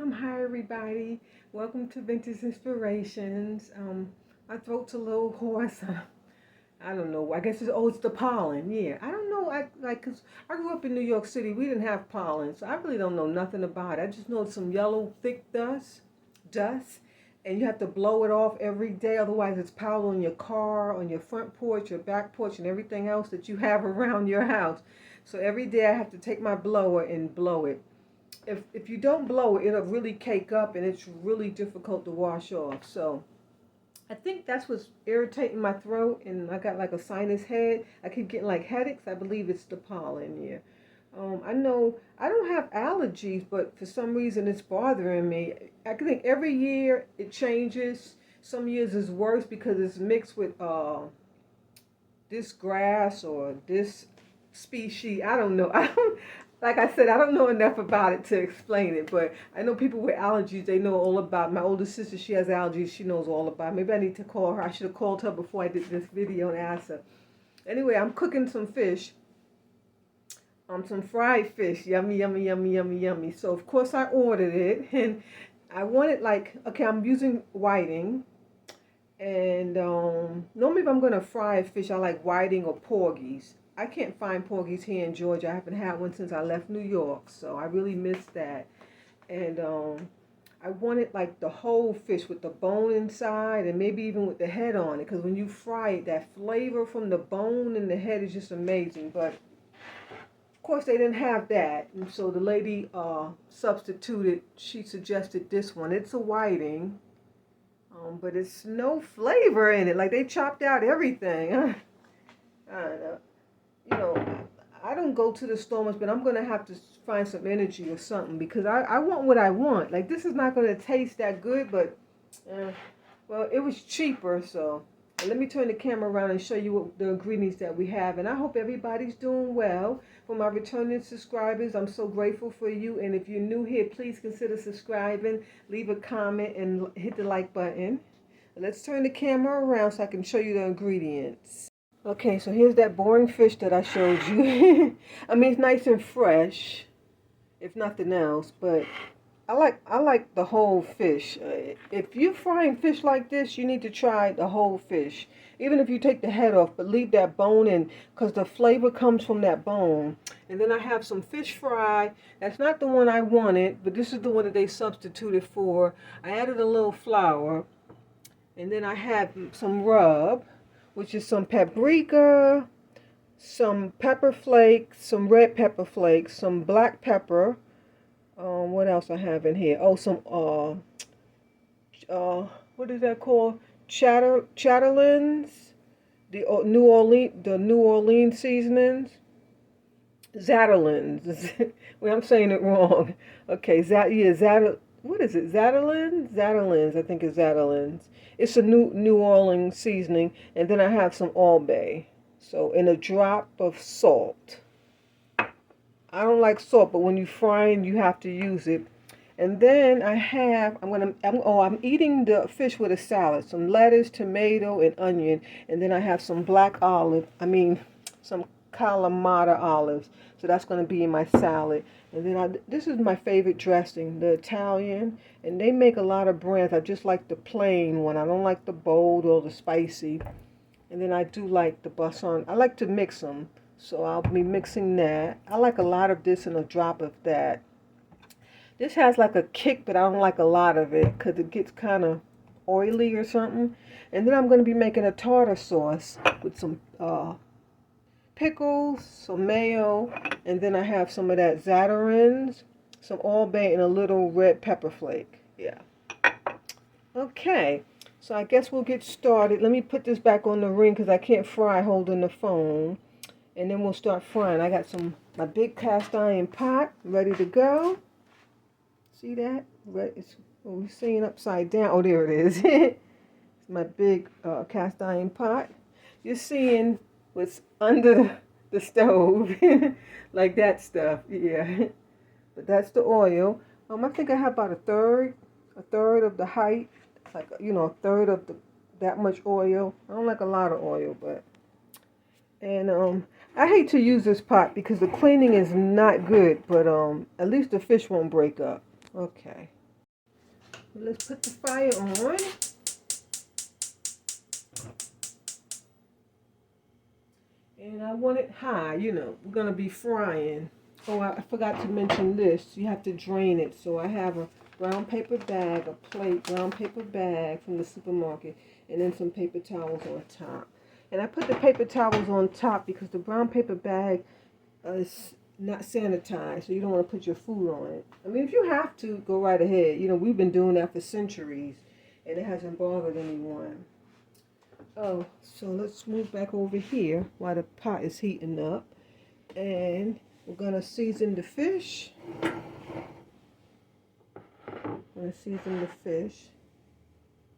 Hi everybody. Welcome to Vintage Inspirations. My throat's a little hoarse. I don't know. I guess it's the pollen. Yeah, I don't know. Cause I grew up in New York City. We didn't have pollen, so I really don't know nothing about it. I just know it's some yellow thick dust, and you have to blow it off every day. Otherwise, it's pollen on your car, on your front porch, your back porch, and everything else that you have around your house. So every day I have to take my blower and blow it. If you don't blow it, it'll really cake up and it's really difficult to wash off. So I think that's what's irritating my throat, and I got like a sinus head. I keep getting like headaches. I believe it's the pollen. Yeah. I know I don't have allergies, but for some reason it's bothering me. I think every year it changes. Some years is worse because it's mixed with this grass or this species. I don't know. I don't, like I said, I don't know enough about it to explain it, but I know people with allergies, they know all about. My older sister, she has allergies, she knows all about it. Maybe I need to call her. I should have called her before I did this video and asked her. Anyway, I'm cooking some fish, some fried fish. Yummy, yummy, yummy, yummy, yummy. So of course I ordered it, and I wanted like, okay, I'm using whiting. And normally if I'm going to fry a fish, I like whiting or porgies. I can't find porgies here in Georgia. I haven't had one since I left New York, so I really missed that. And I wanted like the whole fish with the bone inside and maybe even with the head on it, because when you fry it, that flavor from the bone and the head is just amazing. But of course they didn't have that, and so the lady substituted. She suggested this one. It's a whiting. But it's no flavor in it. Like they chopped out everything. I don't know. You know, I don't go to the store much, but I'm gonna have to find some energy or something because I want what I want. Like this is not gonna taste that good, but uh, well, it was cheaper, so let me turn the camera around and show you what the ingredients that we have. And I hope everybody's doing well. For my returning subscribers, I'm so grateful for you. And if you're new here, please consider subscribing, leave a comment, and hit the like button. Let's turn the camera around so I can show you the ingredients. Okay, so here's that boring fish that I showed you. I mean, it's nice and fresh, if nothing else, but I like the whole fish. If you're frying fish like this, you need to try the whole fish. Even if you take the head off, but leave that bone in, because the flavor comes from that bone. And then I have some fish fry. That's not the one I wanted, but this is the one that they substituted for. I added a little flour, and then I have some rub, which is some paprika, some pepper flakes, some red pepper flakes, some black pepper. What else I have in here? Oh, some what is that called? Chatterlings, the New Orleans seasonings. Zatterlins. Well, I'm saying it wrong. Okay, what is it? Zatterlins? Zatterlins, I think it's Zatterlins. It's a New Orleans seasoning, and then I have some All Bay. So, and a drop of salt. I don't like salt, but when you're frying, you have to use it. And then I'm eating the fish with a salad, some lettuce, tomato, and onion. And then I have some some Kalamata olives. So that's going to be in my salad. And then this is my favorite dressing, the Italian. And they make a lot of brands. I just like the plain one. I don't like the bold or the spicy. And then I do like the Basson. I like to mix them. So I'll be mixing that. I like a lot of this and a drop of that. This has like a kick, but I don't like a lot of it because it gets kind of oily or something. And then I'm going to be making a tartar sauce with some pickles, some mayo, and then I have some of that Zatarain's, some All Bay, and a little red pepper flake. Yeah. Okay. So I guess we'll get started. Let me put this back on the ring because I can't fry holding the phone. And then we'll start frying. I got my big cast iron pot ready to go. See that? We're seeing upside down. Oh, there it is. It's my big cast iron pot. You're seeing what's under the stove, like that stuff. Yeah, but that's the oil. I think I have about a third of the height, like a third of that much oil. I don't like a lot of oil, but I hate to use this pot because the cleaning is not good, but at least the fish won't break up. Okay. Let's put the fire on. And I want it high, you know, we're going to be frying. Oh, I forgot to mention this. You have to drain it. So I have a brown paper bag, a plate, brown paper bag from the supermarket, and then some paper towels on top. And I put the paper towels on top because the brown paper bag is not sanitized, so you don't want to put your food on it. I mean, if you have to, go right ahead. You know, we've been doing that for centuries, and it hasn't bothered anyone. Oh, so let's move back over here while the pot is heating up. And we're going to season the fish.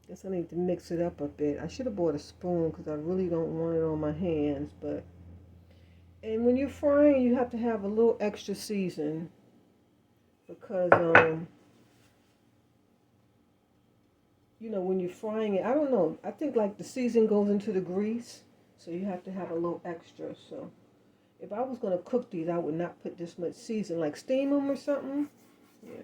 Guess I need to mix it up a bit. I should have bought a spoon because I really don't want it on my hands. And when you're frying, you have to have a little extra season because, you know, when you're frying it, I don't know. I think like the season goes into the grease, so you have to have a little extra. So if I was going to cook these, I would not put this much season, like steam them or something. Yeah.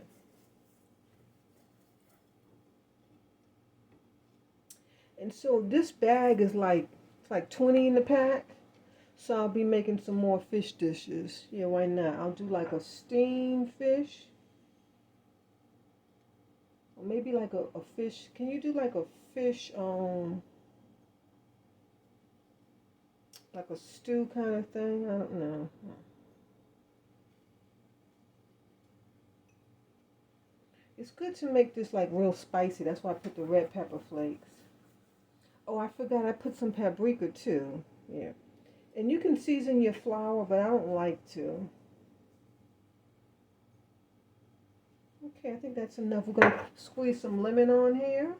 And so this bag is it's like 20 in the pack. So I'll be making some more fish dishes. Yeah, why not? I'll do like a steamed fish. Or maybe like a fish. Can you do like a fish, like a stew kind of thing? I don't know. It's good to make this like real spicy. That's why I put the red pepper flakes. Oh, I forgot I put some paprika too. Yeah. And you can season your flour, but I don't like to. Okay, I think that's enough. We're going to squeeze some lemon on here.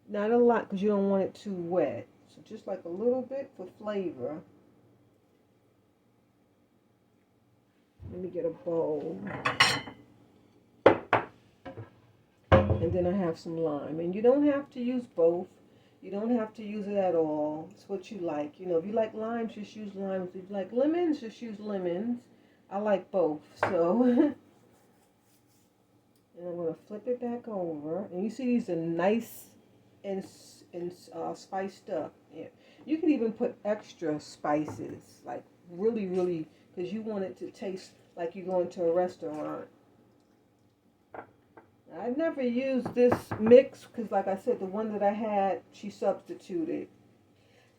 Not a lot because you don't want it too wet. So just like a little bit for flavor. Let me get a bowl. And then I have some lime. And you don't have to use both. You don't have to use it at all. It's what you like. You know, if you like limes, just use limes. If you like lemons, just use lemons. I like both. So, and I'm going to flip it back over. And you see these are nice and spiced up. Yeah. You can even put extra spices. Like really, really, because you want it to taste like you're going to a restaurant. I never used this mix because, like I said, the one that I had, she substituted.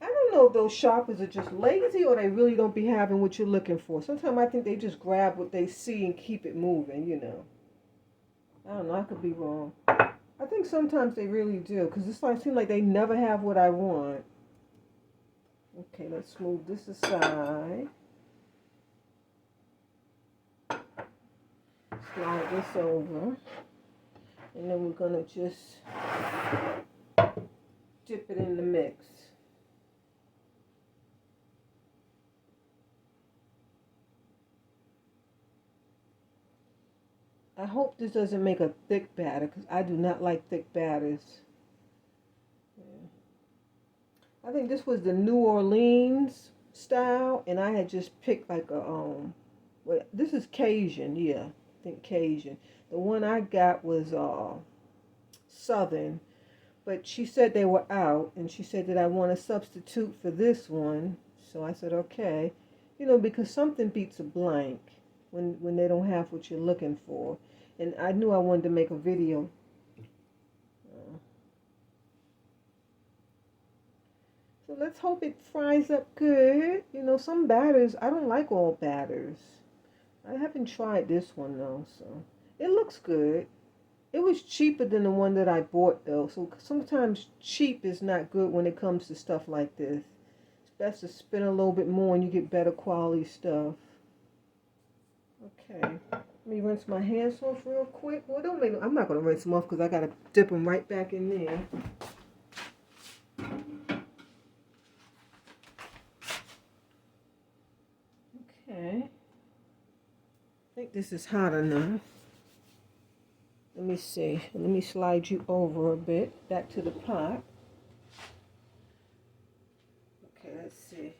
I don't know if those shoppers are just lazy or they really don't be having what you're looking for. Sometimes I think they just grab what they see and keep it moving, you know. I don't know, I could be wrong. I think sometimes they really do because it's like, it seems like they never have what I want. Okay, let's move this aside. Slide this over. And then we're going to just dip it in the mix. I hope this doesn't make a thick batter because I do not like thick batters. Yeah. I think this was the New Orleans style, and I had just picked like a well, this is Cajun, yeah, I think Cajun. The one I got was Southern, but she said they were out, and she said that I want a substitute for this one. So I said okay, you know, because something beats a blank when they don't have what you're looking for. And I knew I wanted to make a video. So let's hope it fries up good. You know, some batters, I don't like all batters. I haven't tried this one though, so it looks good. It was cheaper than the one that I bought though, so sometimes cheap is not good when it comes to stuff like this. It's best to spend a little bit more and you get better quality stuff. Okay, let me rinse my hands off real quick. Well, don't make. I'm not gonna rinse them off because I gotta dip them right back in there. Okay, I think this is hot enough. Let me see. Let me slide you over a bit back to the pot. Okay, let's see.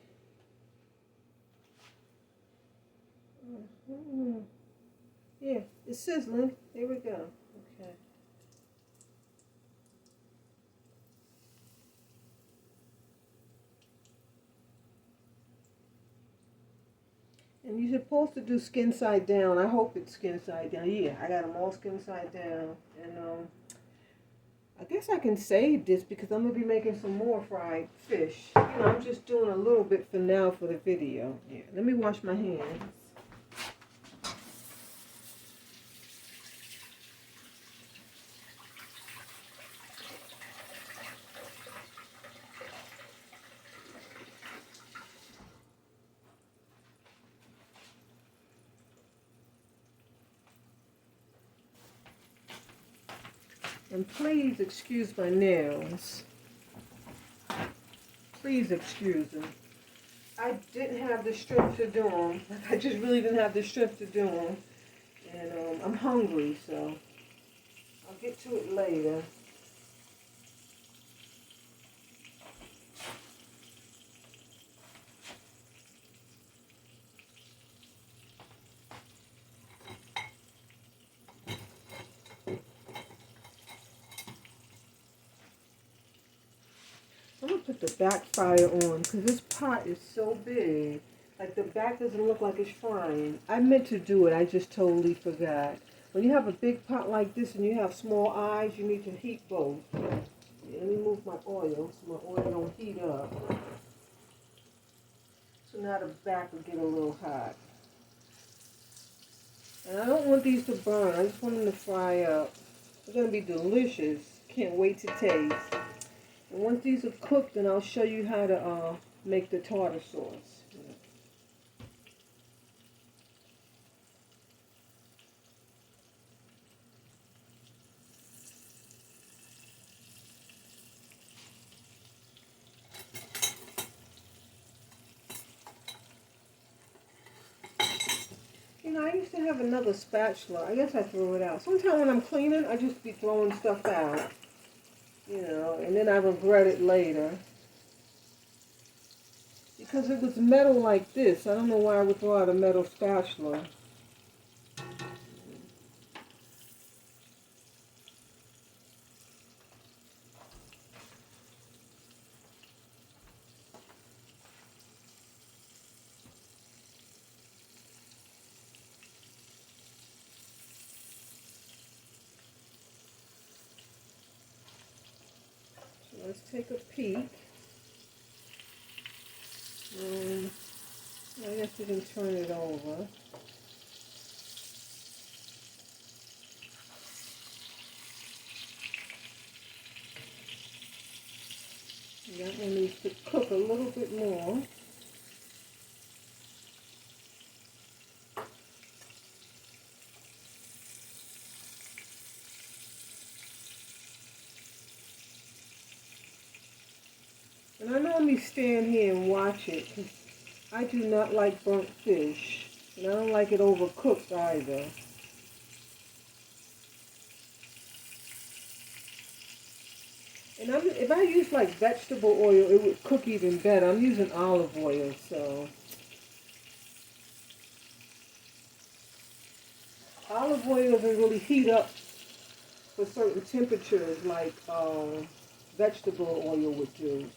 Yeah, it's sizzling. Here we go. Okay. And you're supposed to do skin side down. I hope it's skin side down. Yeah, I got them all skin side down. And I guess I can save this because I'm going to be making some more fried fish. You know, I'm just doing a little bit for now for the video. Yeah, let me wash my hands. And please excuse my nails. Please excuse them. I didn't have the strength to do them. I just really didn't have the strength to do them. And I'm hungry, so I'll get to it later. I'm going to put the back fire on because this pot is so big. Like the back doesn't look like it's frying. I meant to do it. I just totally forgot. When you have a big pot like this and you have small eyes, you need to heat both. Yeah, let me move my oil so my oil don't heat up. So now the back will get a little hot. And I don't want these to burn. I just want them to fry up. They're going to be delicious. Can't wait to taste. And once these are cooked, then I'll show you how to make the tartar sauce. You know, I used to have another spatula. I guess I threw it out. Sometimes when I'm cleaning, I just be throwing stuff out. You know, and then I regret it later. Because it was metal like this. I don't know why I would throw out a metal spatula. So let's take a peek. I guess you can turn it over. That one needs to cook a little bit more. And I normally stand here and watch it because I do not like burnt fish. And I don't like it overcooked either. And if I use like vegetable oil, it would cook even better. I'm using olive oil, so. Olive oil doesn't really heat up for certain temperatures like vegetable oil would do.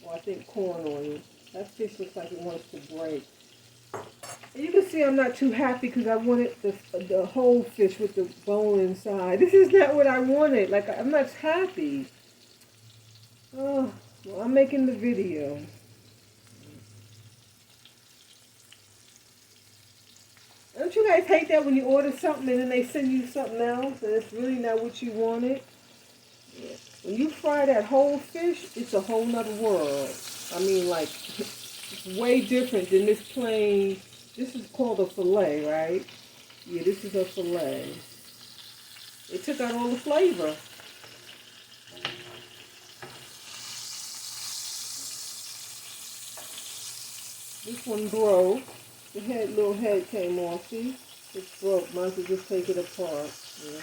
Or I think corn oil. That fish looks like it wants to break. And you can see I'm not too happy because I wanted the whole fish with the bone inside. This is not what I wanted. Like, I'm not happy. Oh, well, I'm making the video. Don't you guys hate that when you order something and then they send you something else and it's really not what you wanted? Yeah. When you fry that whole fish, it's a whole nother world. I mean, like, it's way different than this plain. This is called a fillet, right? Yeah, this is a fillet. It took out all the flavor. This one broke. The little head came off. See? It broke. Might as well just take it apart. Yeah.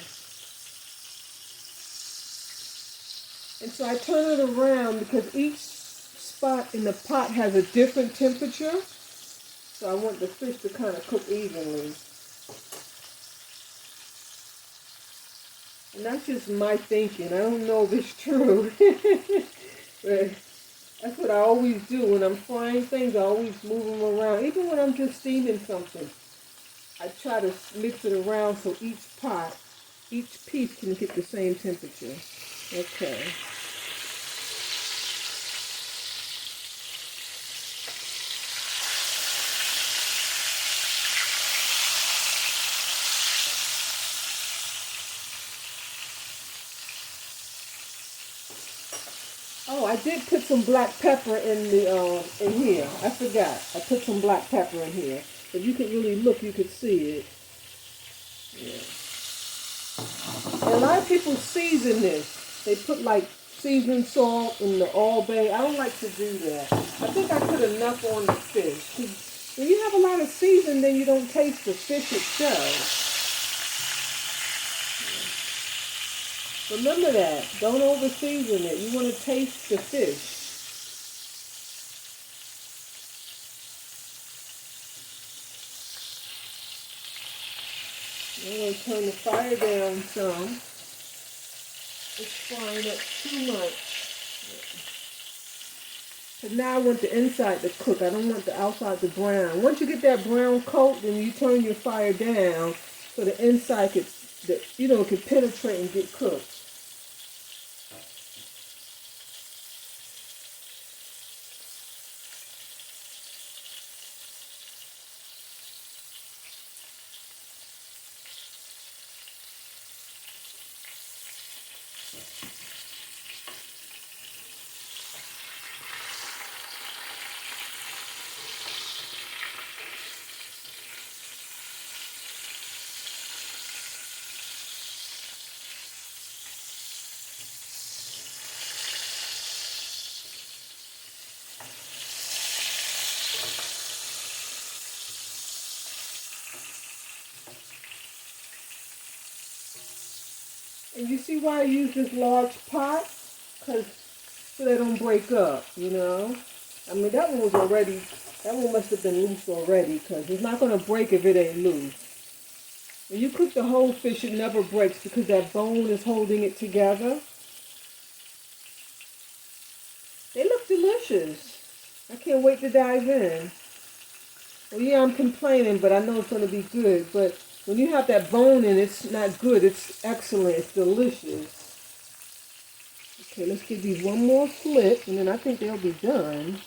And so I turn it around because each spot in the pot has a different temperature. So I want the fish to kind of cook evenly. And that's just my thinking. I don't know if it's true. But That's what I always do when I'm frying things. I always move them around. Even when I'm just steaming something, I try to mix it around so each piece can get the same temperature. Okay. Oh, I did put some black pepper in here. I forgot. I put some black pepper in here. If you could really look, you could see it. Yeah. And a lot of people season this. They put like seasoned salt in the All Bay. I don't like to do that. I think I put enough on the fish. 'Cause when you have a lot of seasoning, then you don't taste the fish itself. Remember that. Don't over season it. You want to taste the fish. I'm going to turn the fire down some. It's frying up too much. But now I want the inside to cook. I don't want the outside to brown. Once you get that brown coat, then you turn your fire down so the inside could penetrate and get cooked. And you see why I use this large pot? Because so they don't break up, you know? I mean, that one must have been loose already because it's not going to break if it ain't loose. When you cook the whole fish, it never breaks because that bone is holding it together. They look delicious. I can't wait to dive in. Well, yeah, I'm complaining, but I know it's going to be good. But when you have that bone in, it's not good. It's excellent. It's delicious. Okay, let's give these one more flip, and then I think they'll be done.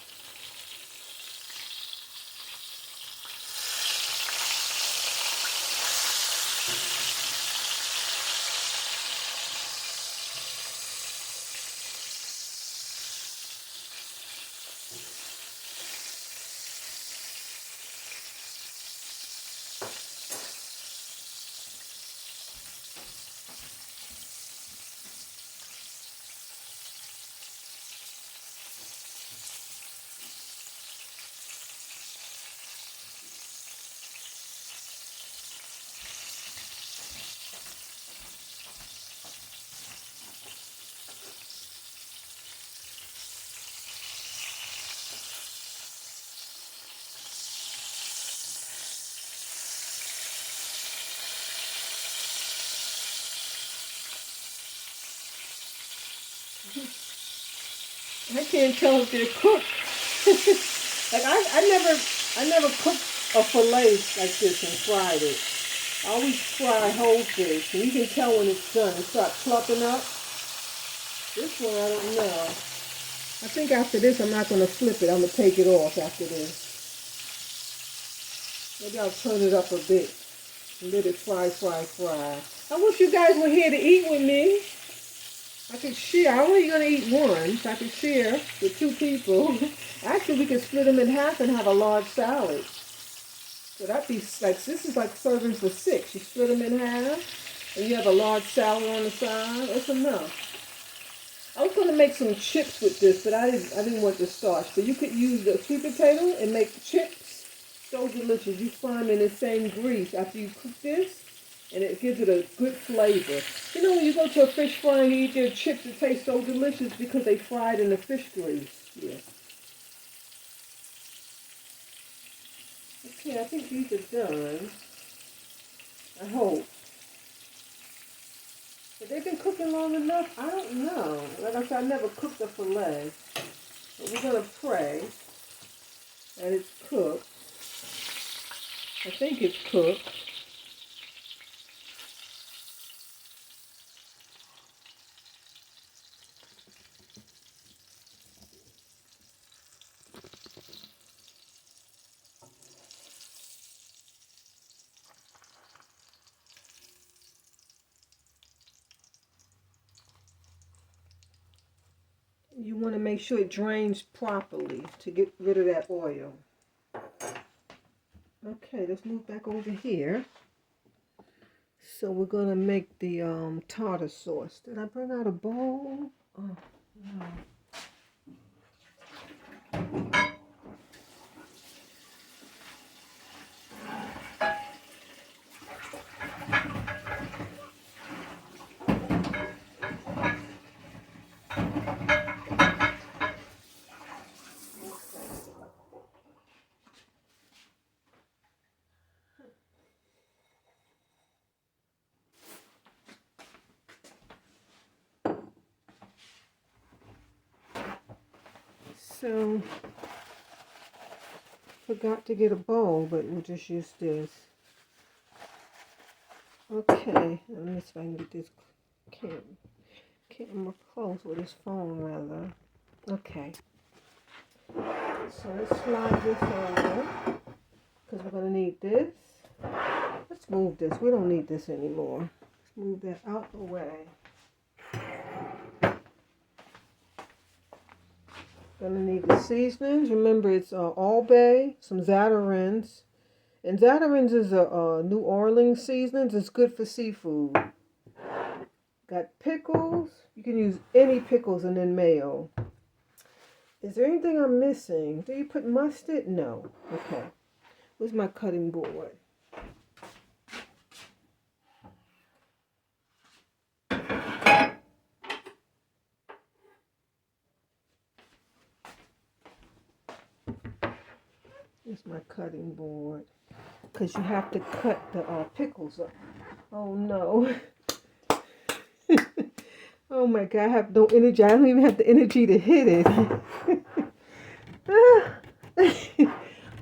I can't tell if they're cooked. Like I never cooked a fillet like this and fried it. I always fry whole fish, and you can tell when it's done. It starts plumping up. This one I don't know. I think after this I'm not going to flip it. I'm going to take it off after this. Maybe I'll turn it up a bit and let it fry. I wish you guys were here to eat with me. I could share. I'm only going to eat one, so I could share with two people. Actually, we could split them in half and have a large salad. So that'd be like, this is like serving for six. You split them in half, and you have a large salad on the side. That's enough. I was going to make some chips with this, but I didn't want the starch. So you could use the sweet potato and make chips. So delicious. You fry them in the same grease after you cook this, and it gives it a good flavor. You know, when you go to a fish fry and you eat their chips, it tastes so delicious because they fried in the fish grease. Yeah. Okay, I think these are done. I hope. But they've been cooking long enough? I don't know. Like I said, I never cooked a fillet. But we're going to pray that it's cooked. I think it's cooked. You want to make sure it drains properly to get rid of that oil. Okay, let's move back over here. So we're going to make the tartar sauce. Did I bring out a bowl? Oh, no. So, forgot to get a bowl, but we'll just use this. Okay, let me see if I can get this camera close with this phone, rather. Okay. So let's slide this over, because we're going to need this. Let's move this. We don't need this anymore. Let's move that out the way. Gonna need the seasonings. Remember, it's All Bay, some Zatarins. And Zatarins is a New Orleans seasonings. It's good for seafood. Got pickles. You can use any pickles and then mayo. Is there anything I'm missing? Do you put mustard? No. Okay. Where's my cutting board? Here's my cutting board. Because you have to cut the pickles up. Oh no. Oh my God, I have no energy. I don't even have the energy to hit it.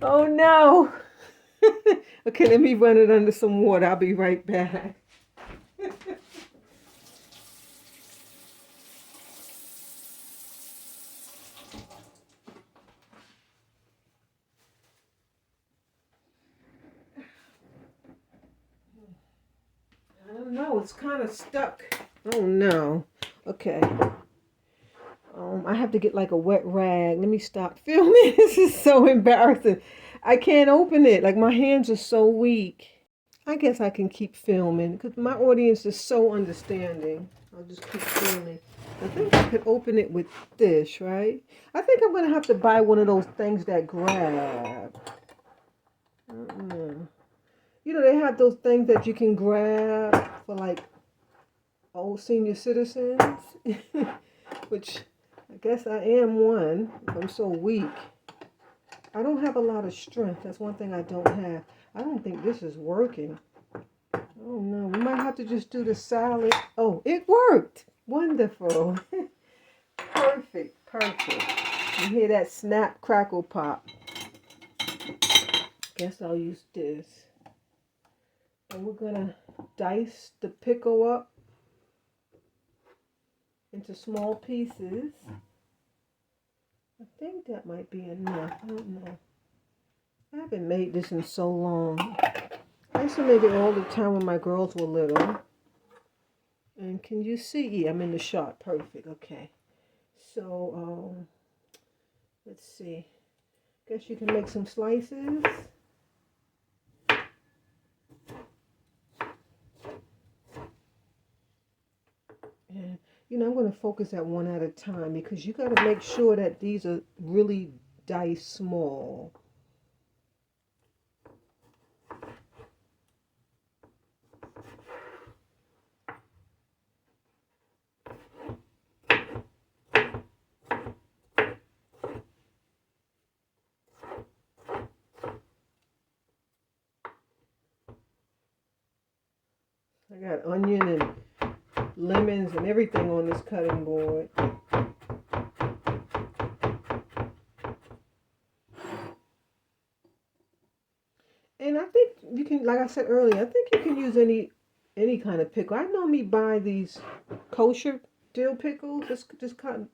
Oh no. Okay, let me run it under some water. I'll be right back. I don't know, it's kind of stuck. Oh no. Okay. I have to get like a wet rag. Let me stop filming. This is so embarrassing. I can't open it. Like my hands are so weak. I guess I can keep filming because my audience is so understanding. I'll just keep filming. I think I could open it with this, right? I think I'm going to have to buy one of those things that grab. I don't know. You know, they have those things that you can grab for like old senior citizens, which I guess I am one. I'm so weak. I don't have a lot of strength. That's one thing I don't have. I don't think this is working. Oh no, we might have to just do the salad. Oh, it worked. Wonderful. Perfect, perfect. You hear that snap, crackle, pop. Guess I'll use this. And we're gonna dice the pickle up into small pieces. I think that might be enough. I don't know. I haven't made this in so long. I used to make it all the time when my girls were little. And can you see? Yeah, I'm in the shot. Perfect. Okay. So, let's see. Guess you can make some slices. And, you know, I'm going to focus at one at a time because you got to make sure that these are really diced small. I got onion and lemons and everything on this cutting board. you can, like I said earlier, I think you can use any kind of pickle. I normally buy these kosher dill pickles. It's just kind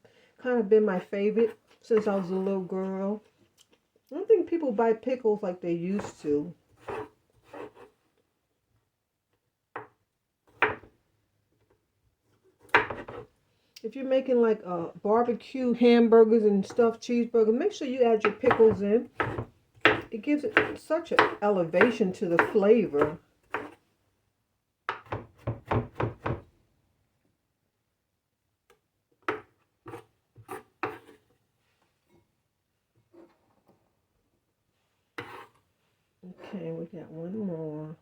of been my favorite since I was a little girl. I don't think people buy pickles like they used to. If you're making like barbecue hamburgers and stuffed cheeseburgers, make sure you add your pickles in. It gives it such an elevation to the flavor. Okay, we got one more.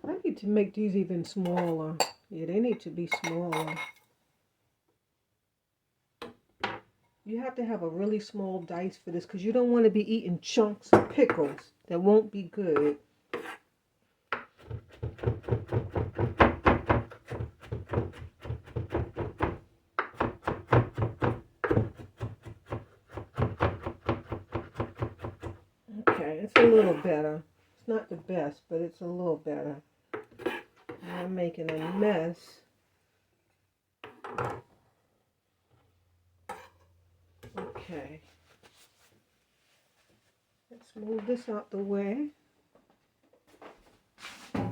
I need to make these even smaller. Yeah, they need to be smaller. You have to have a really small dice for this because you don't want to be eating chunks of pickles. That won't be good. Okay, it's a little better. It's not the best, but it's a little better. I'm making a mess. Okay. Let's move this out the way. I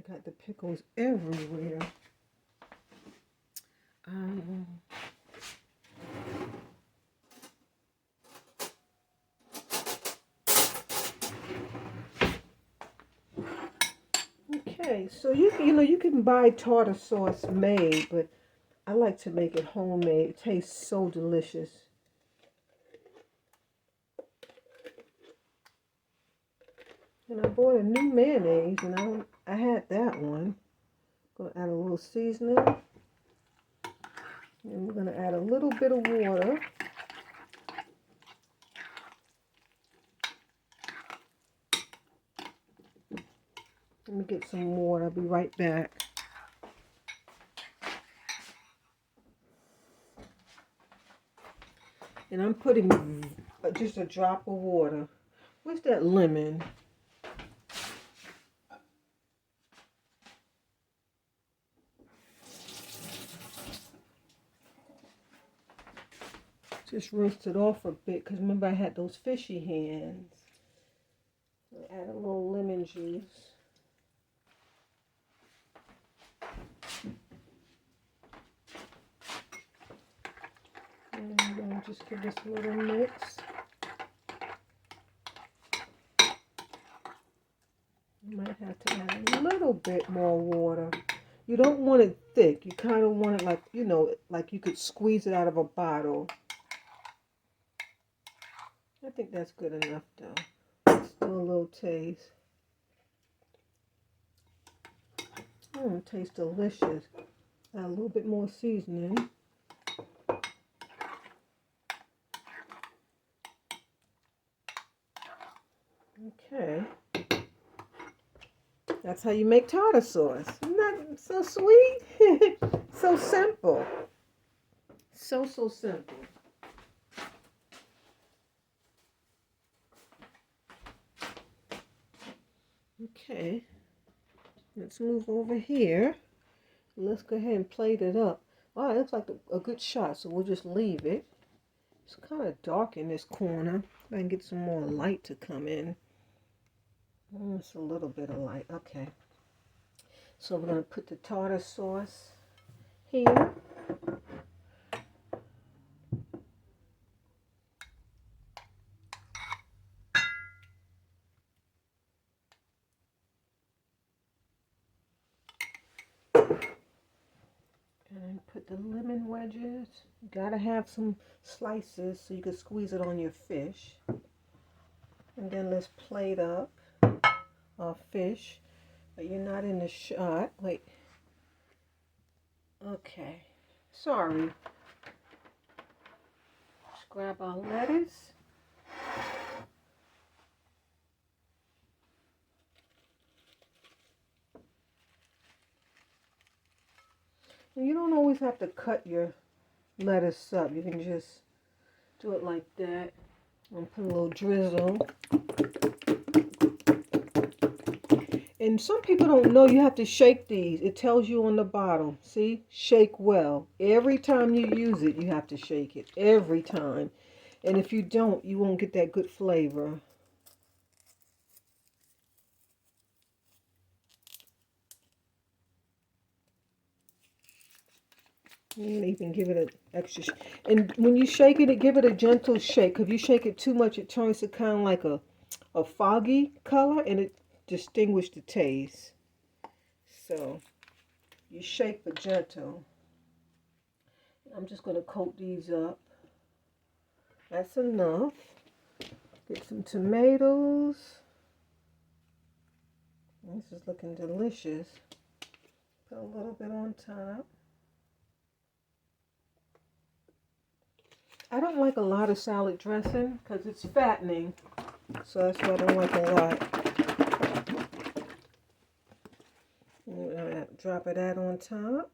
got the pickles everywhere. Okay, so you can buy tartar sauce made, but I like to make it homemade. It tastes so delicious. And I bought a new mayonnaise, and I had that one. Gonna add a little seasoning, and we're gonna add a little bit of water. Let me get some water. I'll be right back. And I'm putting just a drop of water. Where's that lemon? Just rinsed it off a bit because remember I had those fishy hands. Add a little lemon juice. And then just give this a little mix. You might have to add a little bit more water. You don't want it thick. You kind of want it like, like you could squeeze it out of a bottle. I think that's good enough though. Let's do a little taste. It tastes delicious. Add a little bit more seasoning. Okay. That's how you make tartar sauce. Isn't that so sweet? So simple. So simple. Okay. Let's move over here. Let's go ahead and plate it up. Wow, it looks like a good shot, so we'll just leave it. It's kind of dark in this corner. I can get some more light to come in. Just a little bit of light. Okay. So we're going to put the tartar sauce here. And put the lemon wedges. You gotta have some slices so you can squeeze it on your fish. And then let's plate up our fish. But you're not in the shot. Wait. Okay. Sorry. grab our lettuce. And you don't always have to cut your lettuce up. You can just do it like that. I'm put a little drizzle. And some people don't know you have to shake these. It tells you on the bottom. See? Shake well. Every time you use it, you have to shake it. Every time. And if you don't, you won't get that good flavor. And you can give it an extra. And when you shake it, give it a gentle shake. If you shake it too much, it turns to kind of like a foggy color, and it distinguishes the taste. So you shake but gentle. I'm just going to coat these up. That's enough. Get some tomatoes. This is looking delicious. Put a little bit on top. I don't like a lot of salad dressing because it's fattening. So that's why I don't like a lot. Drop of that on top.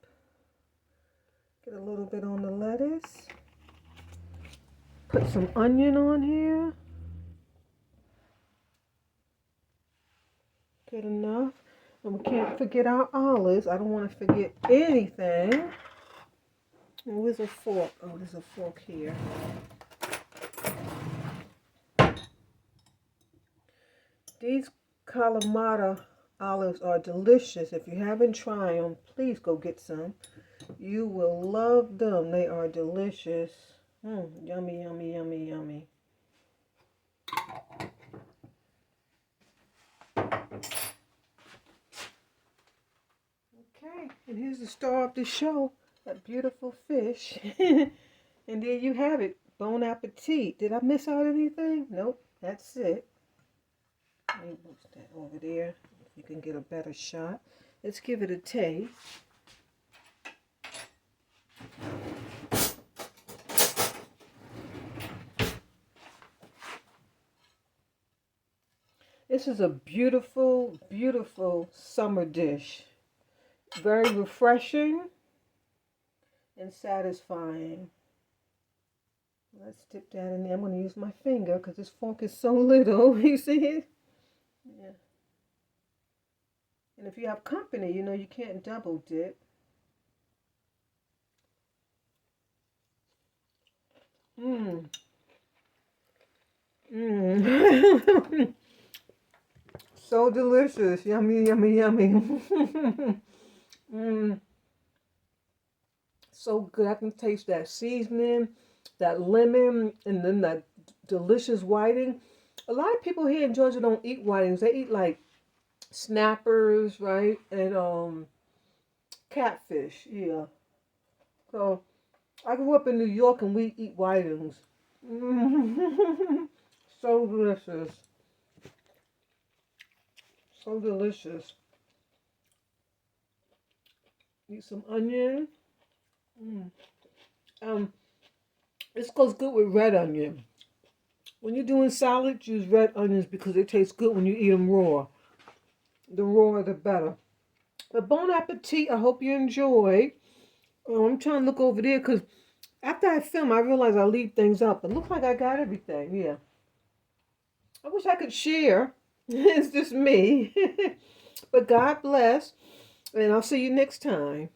Get a little bit on the lettuce. Put some onion on here. Good enough. And we can't forget our olives. I don't want to forget anything. Oh, where's a fork? Oh, there's a fork here. These Kalamata olives are delicious. If you haven't tried them, please go get some. You will love them. They are delicious. Yummy, yummy, yummy, yummy. Okay, and here's the star of the show, that beautiful fish. And there you have it. Bon appetit. Did I miss out anything? Nope, that's it. Let me move that over there. If you can get a better shot. Let's give it a taste. This is a beautiful, beautiful summer dish. Very refreshing and satisfying. Let's dip that in there. I'm going to use my finger because this fork is so little. You see it? Yeah. And if you have company, you know you can't double dip. Mmm. Mmm. So delicious. Yummy, yummy, yummy. Mmm. So good. I can taste that seasoning, that lemon, and then that delicious whiting. A lot of people here in Georgia don't eat whitings. They eat like snappers, right? And catfish, yeah. So I grew up in New York and we eat whitings. So delicious. So delicious. Eat some onion. This goes good with red onion. When you're doing salads, use red onions because they taste good when you eat them raw. The rawer, the better. But bon appetit. I hope you enjoy. I'm trying to look over there because after I film, I realize I leave things up. It looks like I got everything. Yeah. I wish I could share. It's just me. But God bless. And I'll see you next time.